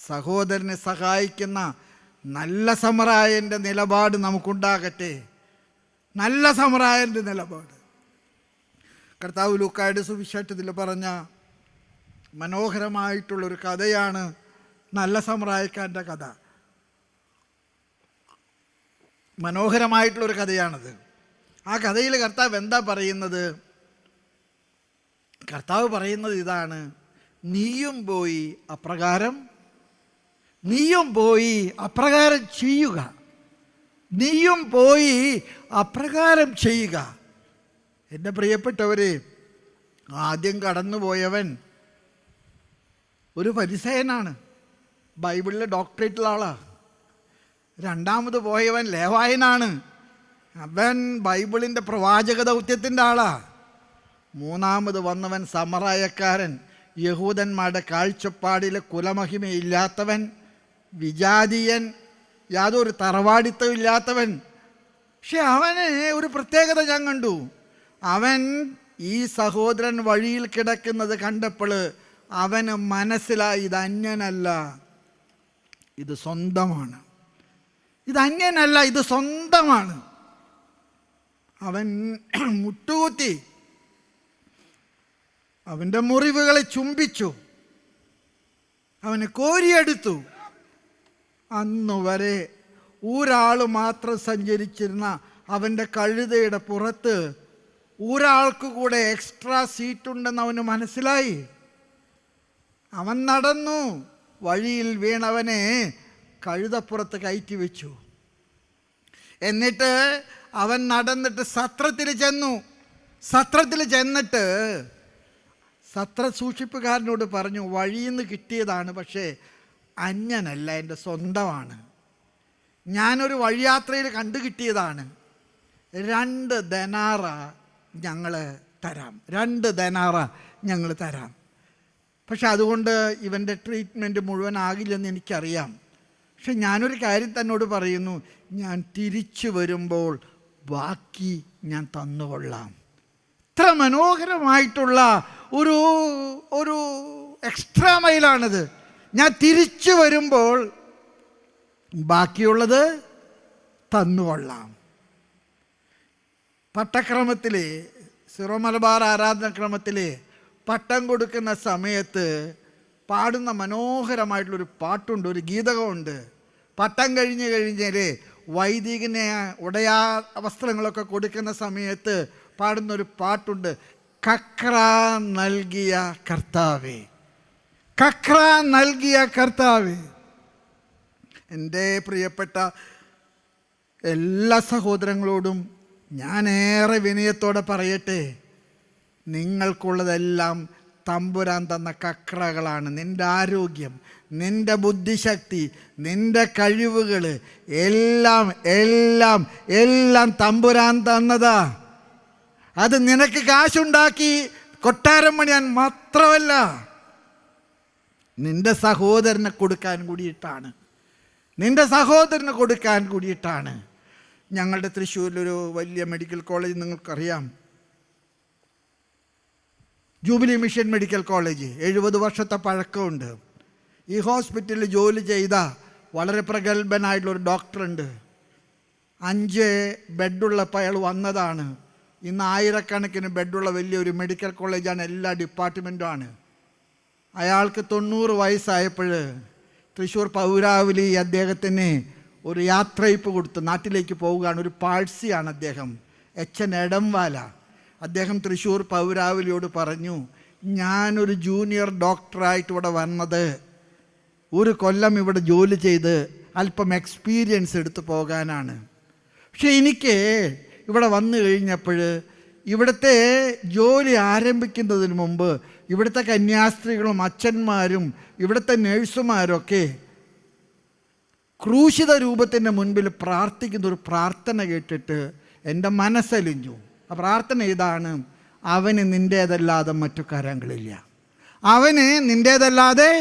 സഹോദരനെ സഹായിക്കുന്ന നല്ല സമറായൻ്റെ നിലപാട് നമുക്കുണ്ടാകട്ടെ. നല്ല സമറായൻ്റെ നിലപാട്. കർത്താവ് ലൂക്കായുടെ സുവിശേഷത്തിൽ പറഞ്ഞ മനോഹരമായിട്ടുള്ളൊരു കഥയാണ് നല്ല സമറായക്കാരൻ്റെ കഥ. മനോഹരമായിട്ടുള്ളൊരു കഥയാണത്. ആ കഥയിൽ കർത്താവ് എന്താ പറയുന്നത്? കർത്താവ് പറയുന്നത് ഇതാണ്: നീയും പോയി അപ്രകാരം ചെയ്യുക. നീയും പോയി അപ്രകാരം ചെയ്യുക. എൻ്റെ പ്രിയപ്പെട്ടവരെ, ആദ്യം കടന്നുപോയവൻ ഒരു ഫരിസേയനാണ്, ബൈബിളിലെ ഡോക്ടറേറ്റുള്ള ആളാണ്. രണ്ടാമത് പോയവൻ ലേവായനാണ്, അവൻ ബൈബിളിൻ്റെ പ്രവാചക ദൗത്യത്തിൻ്റെ ആളാണ്. മൂന്നാമത് വന്നവൻ സമറായക്കാരൻ, യഹൂദന്മാരുടെ കാഴ്ചപ്പാടിലെ കുലമഹിമയില്ലാത്തവൻ, വിജാതീയൻ, യാതൊരു തറവാടിത്തവും ഇല്ലാത്തവൻ. പക്ഷെ അവന് ഒരു പ്രത്യേകത ഞാൻ കണ്ടു. അവൻ ഈ സഹോദരൻ വഴിയിൽ കിടക്കുന്നത് കണ്ടപ്പോൾ അവന് മനസ്സിലായി, ഇത് അന്യനല്ല, ഇത് സ്വന്തമാണ്. ഇത് അന്യനല്ല, ഇത് സ്വന്തമാണ്. അവൻ മുട്ടുകുത്തി അവൻ്റെ മുറിവുകളെ ചുംബിച്ചു, അവന് കോരിയെടുത്തു. അന്നുവരെ ഒരാൾ മാത്രം സഞ്ചരിച്ചിരുന്ന അവൻ്റെ കഴുതയുടെ പുറത്ത് ഒരാൾക്ക് കൂടെ എക്സ്ട്രാ സീറ്റുണ്ടെന്ന് അവന് മനസ്സിലായി. അവൻ നടന്നു, വഴിയിൽ വീണവനെ കഴുതപ്പുറത്ത് കയറ്റി വെച്ചു. എന്നിട്ട് അവൻ നടന്നിട്ട് സത്രത്തിൽ ചെന്നിട്ട് സത്ര സൂക്ഷിപ്പുകാരനോട് പറഞ്ഞു, വഴിയിൽ നിന്ന് കിട്ടിയതാണ്, പക്ഷേ അന്യനല്ല, എൻ്റെ സ്വന്തമാണ്. ഞാനൊരു വഴിയാത്രയിൽ കണ്ടു കിട്ടിയതാണ്. 2 ദനാറ ഞങ്ങൾ തരാം, 2 ദനാറ ഞങ്ങൾ തരാം. പക്ഷെ അതുകൊണ്ട് ഇവൻ്റെ ട്രീറ്റ്മെൻറ്റ് മുഴുവനാകില്ലെന്ന് എനിക്കറിയാം. പക്ഷെ ഞാനൊരു കാര്യം തന്നോട് പറയുന്നു, ഞാൻ തിരിച്ചു വരുമ്പോൾ ബാക്കി ഞാൻ തന്നുകൊള്ളാം. ഇത്ര മനോഹരമായിട്ടുള്ള ഒരു എക്സ്ട്രാ മൈലാണിത്. ഞാൻ തിരിച്ചു വരുമ്പോൾ ബാക്കിയുള്ളത് തന്നുകൊള്ളാം. പട്ടക്രമത്തിലെ സിറോ മലബാർ ആരാധനാക്രമത്തിലെ പട്ടം കൊടുക്കുന്ന സമയത്ത് പാടുന്ന മനോഹരമായിട്ടുള്ളൊരു പാട്ടുണ്ട്, ഒരു ഗീതകമുണ്ട്. പട്ടം കഴിഞ്ഞാൽ വൈദികനെ ഉടയാ വസ്ത്രങ്ങളൊക്കെ കൊടുക്കുന്ന സമയത്ത് പാടുന്നൊരു പാട്ടുണ്ട്, കക്ര നൽകിയ കർത്താവേ, കക്ര നൽകിയ കർത്താവേ. എൻ്റെ പ്രിയപ്പെട്ട എല്ലാ സഹോദരങ്ങളോടും ഞാനേറെ വിനയത്തോടെ പറയട്ടെ, നിങ്ങൾക്കുള്ളതെല്ലാം തമ്പുരാൻ തന്ന കക്രകളാണ്. നിൻ്റെ ആരോഗ്യം, നിൻ്റെ ബുദ്ധിശക്തി, നിൻ്റെ കഴിവുകൾ എല്ലാം എല്ലാം എല്ലാം തമ്പുരാൻ തന്നതാ. അത് നിനക്ക് കാശുണ്ടാക്കി കൊട്ടാരം പണിയാൻ മാത്രമല്ല, നിൻ്റെ സഹോദരനെ കൊടുക്കാൻ കൂടിയിട്ടാണ്, നിൻ്റെ സഹോദരന് കൊടുക്കാൻ കൂടിയിട്ടാണ്. ഞങ്ങളുടെ തൃശ്ശൂരിലൊരു വലിയ മെഡിക്കൽ കോളേജ് നിങ്ങൾക്കറിയാം, ജൂബിലി മിഷൻ മെഡിക്കൽ കോളേജ്. 70 വർഷത്തെ പഴക്കമുണ്ട്. ഈ ഹോസ്പിറ്റലിൽ ജോലി ചെയ്ത വളരെ പ്രഗത്ഭനായിട്ടുള്ളൊരു ഡോക്ടറുണ്ട്. 5 ബെഡുള്ളപ്പോൾ അയാൾ വന്നതാണ്. ഇന്ന് 1000കണക്കിന് ബെഡുള്ള വലിയൊരു മെഡിക്കൽ കോളേജാണ്, എല്ലാ ഡിപ്പാർട്ട്മെൻറ്റുമാണ്. അയാൾക്ക് 90 വയസ്സായപ്പോൾ തൃശ്ശൂർ പൗരാവലി അദ്ദേഹത്തിന് ഒരു യാത്രയപ്പ് കൊടുത്ത് നാട്ടിലേക്ക് പോവുകയാണ്. ഒരു പാഴ്സിയാണ് അദ്ദേഹം, HN എടംവാല. അദ്ദേഹം തൃശ്ശൂർ പൗരാവലിയോട് പറഞ്ഞു, ഞാനൊരു ജൂനിയർ ഡോക്ടറായിട്ട് ഇവിടെ വന്നത് 1 കൊല്ലം ഇവിടെ ജോലി ചെയ്ത് അല്പം എക്സ്പീരിയൻസ് എടുത്ത് പോകാനാണ്. പക്ഷെ എനിക്ക് ഇവിടെ വന്നു കഴിഞ്ഞപ്പോൾ ഇവിടുത്തെ ജോലി ആരംഭിക്കുന്നതിന് മുമ്പ് ഇവിടുത്തെ കന്യാസ്ത്രീകളും അച്ഛന്മാരും ഇവിടുത്തെ നഴ്സുമാരൊക്കെ ക്രൂശിത രൂപത്തിൻ്റെ മുൻപിൽ പ്രാർത്ഥിക്കുന്ന ഒരു പ്രാർത്ഥന കേട്ടിട്ട് എൻ്റെ മനസ്സലിഞ്ഞു. ആ പ്രാർത്ഥന ഇതാണ്: അവന് നിൻ്റേതല്ലാതെ മറ്റു കരങ്ങളില്ല, അവന് നിൻ്റേതല്ലാതെ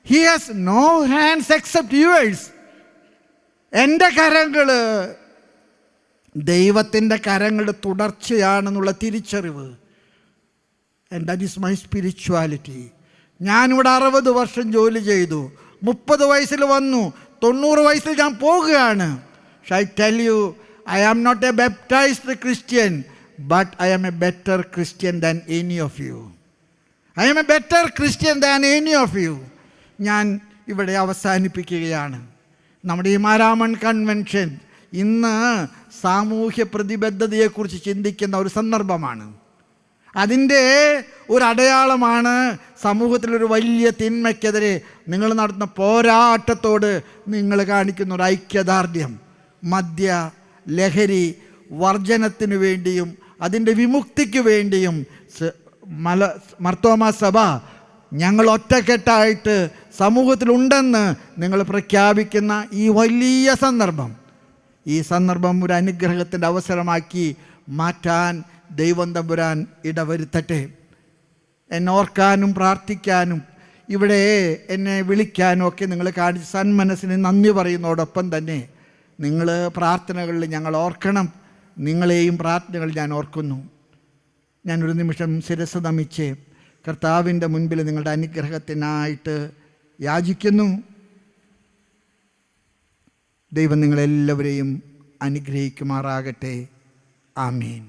he has no hands except yours. എൻ്റെ കരങ്ങൾ ദൈവത്തിൻ്റെ കരങ്ങളുടെ തുടർച്ചയാണെന്നുള്ള തിരിച്ചറിവ്. And that is my spirituality. ഞാനിവിടെ 60 വർഷം ജോലി ചെയ്തു, 30 വയസ്സിൽ വന്നു, 90 വയസ്സിൽ ഞാൻ പോകുകയാണ്. പക്ഷെ I tell you, I am not a baptized Christian, but I am a better Christian than any of you. I am a better Christian than any of you. ഞാൻ ഇവിടെ അവസാനിപ്പിക്കുകയാണ്. നമ്മുടെ ഈ മാരാമൺ കൺവെൻഷൻ ഇന്ന് സാമൂഹ്യ പ്രതിബദ്ധതയെക്കുറിച്ച് ചിന്തിക്കുന്ന ഒരു സന്ദർഭമാണ്. അതിൻ്റെ ഒരു അടയാളമാണ് സമൂഹത്തിലൊരു വലിയ തിന്മയ്ക്കെതിരെ നിങ്ങൾ നടത്തുന്ന പോരാട്ടത്തോട് നിങ്ങൾ കാണിക്കുന്ന ഒരു ഐക്യദാർഢ്യം. മദ്യ ലഹരി വർജനത്തിനു വേണ്ടിയും അതിൻ്റെ വിമുക്തിക്ക് വേണ്ടിയും മർത്തോമാ സഭ ഞങ്ങൾ ഒറ്റക്കെട്ടായിട്ട് സമൂഹത്തിലുണ്ടെന്ന് നിങ്ങൾ പ്രഖ്യാപിക്കുന്ന ഈ വലിയ സന്ദർഭം, ഈ സന്ദർഭം ഒരു അനുഗ്രഹത്തിൻ്റെ അവസരമാക്കി മാറ്റാൻ ദൈവം തമ്പുരാൻ ഇടവരുത്തട്ടെ. എന്നെ ഓർക്കാനും പ്രാർത്ഥിക്കാനും ഇവിടെ എന്നെ വിളിക്കാനും ഒക്കെ നിങ്ങൾ കാണിച്ച സന്മനസ്സിന് നന്ദി പറയുന്നതോടൊപ്പം തന്നെ നിങ്ങൾ പ്രാർത്ഥനകളിൽ ഞങ്ങൾ ഓർക്കണം. നിങ്ങളെയും പ്രാർത്ഥനകൾ ഞാൻ ഓർക്കുന്നു. ഞാനൊരു നിമിഷം ശിരസ്സ് നമിച്ച് കർത്താവിൻ്റെ മുൻപിൽ നിങ്ങളുടെ അനുഗ്രഹത്തിനായിട്ട് യാചിക്കുന്നു. ദൈവം നിങ്ങളെല്ലാവരെയും അനുഗ്രഹിക്കുമാറാകട്ടെ. ആമേൻ.